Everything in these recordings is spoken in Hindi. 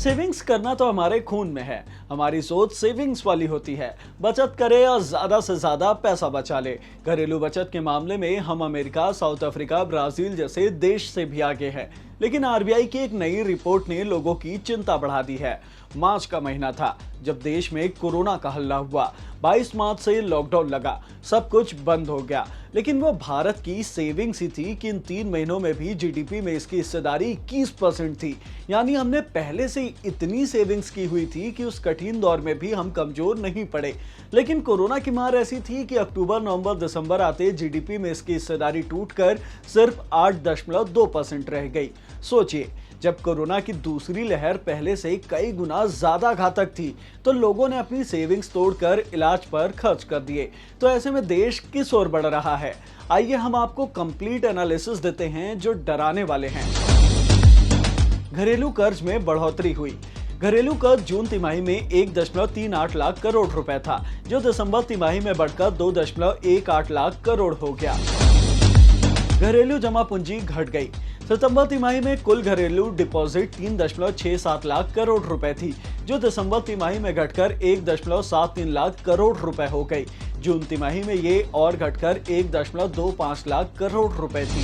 सेविंग्स करना तो हमारे खून में है। हमारी सोच सेविंग्स वाली होती है। बचत करे और ज्यादा से ज्यादा पैसा बचा ले। घरेलू बचत के मामले में हम अमेरिका, साउथ अफ्रीका, ब्राजील जैसे देश से भी आगे हैं। लेकिन आरबीआई की एक नई रिपोर्ट ने लोगों की चिंता बढ़ा दी है। मार्च का महीना था जब देश में कोरोना का हल्ला हुआ। 22 मार्च से लॉकडाउन लगा, सब कुछ बंद हो गया। लेकिन वो भारत की सेविंग्स ही थी कि इन 3 महीनों में भी जीडीपी में इसकी हिस्सेदारी 21% थी। यानी हमने पहले से इतनी सेविंग्स की हुई थी कि उस कठिन दौर में भी हम कमजोर नहीं पड़े। लेकिन कोरोना की मार ऐसी थी कि अक्टूबर, नवंबर, दिसंबर आते जीडीपी में इसकी हिस्सेदारी टूटकर सिर्फ 8.2% रह गई। सोचिए, जब कोरोना की दूसरी लहर पहले से कई गुना ज्यादा घातक थी तो लोगों ने अपनी सेविंग्स तोड़कर इलाज पर खर्च कर दिए। तो ऐसे में देश किस ओर बढ़ रहा है? आइए हम आपको कंप्लीट एनालिसिस देते हैं जो डराने वाले हैं। घरेलू कर्ज में बढ़ोतरी हुई। घरेलू कर्ज जून तिमाही में 1.38 लाख करोड़ रुपए था, जो दिसंबर तिमाही में बढ़कर 2.18 लाख करोड़ हो गया। घरेलू जमा पूंजी घट गई। सितंबर तिमाही में कुल घरेलू डिपॉजिट 3.67 लाख करोड़ रुपए थी, जो दिसंबर तिमाही में घटकर 1.73 लाख करोड़ रुपए हो गई। जून तिमाही में ये और घटकर 1.25 लाख करोड़ रुपए थी।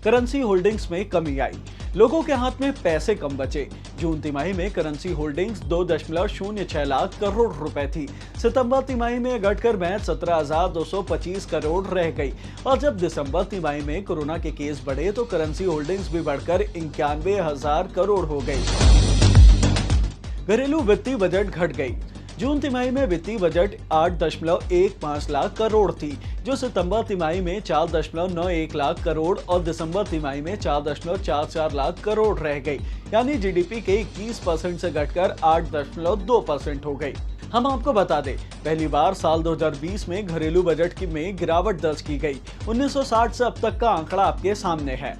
करेंसी होल्डिंग्स में कमी आई। लोगों के हाथ में पैसे कम बचे। जून तिमाही में करेंसी होल्डिंग्स 2.06 लाख करोड़ रुपए थी। सितंबर तिमाही में घटकर महज 17,225 करोड़ रह गई। और जब दिसंबर तिमाही में कोरोना के केस बढ़े तो करेंसी होल्डिंग्स भी बढ़कर 91,000 करोड़ हो गई। घरेलू वित्तीय बजट घट गई। जून तिमाही में वित्तीय बजट 8.15 लाख करोड़ थी, जो सितंबर तिमाही में 4.91 लाख करोड़ और दिसंबर तिमाही में 4.44 लाख करोड़ रह गई। यानी जीडीपी के 21% से घटकर 8.2% हो गई। हम आपको बता दें, पहली बार साल 2020 में घरेलू बजट में गिरावट दर्ज की गई। 1960 से अब तक का आंकड़ा आपके सामने है।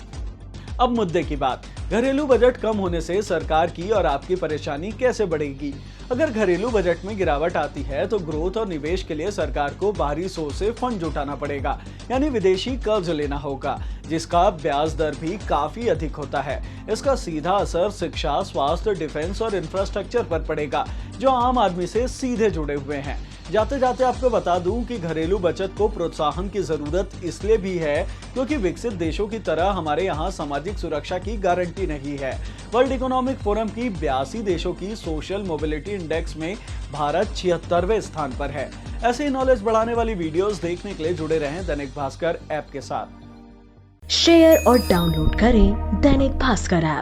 अब मुद्दे की बात, घरेलू बजट कम होने से सरकार की और आपकी परेशानी कैसे बढ़ेगी? अगर घरेलू बजट में गिरावट आती है तो ग्रोथ और निवेश के लिए सरकार को बाहरी सोर्स से फंड जुटाना पड़ेगा, यानी विदेशी कर्ज लेना होगा, जिसका ब्याज दर भी काफी अधिक होता है। इसका सीधा असर शिक्षा, स्वास्थ्य, डिफेंस और इंफ्रास्ट्रक्चर पर पड़ेगा, जो आम आदमी से सीधे जुड़े हुए हैं। जाते जाते आपको बता दूं कि घरेलू बचत को प्रोत्साहन की जरूरत इसलिए भी है क्योंकि विकसित देशों की तरह हमारे यहाँ सामाजिक सुरक्षा की गारंटी नहीं है। वर्ल्ड इकोनॉमिक फोरम की 82 देशों की सोशल मोबिलिटी इंडेक्स में भारत 76वें स्थान पर है। ऐसे ही नॉलेज बढ़ाने वाली वीडियोस देखने के लिए जुड़े रहें दैनिक भास्कर ऐप के साथ। शेयर और डाउनलोड करें दैनिक भास्कर ऐप।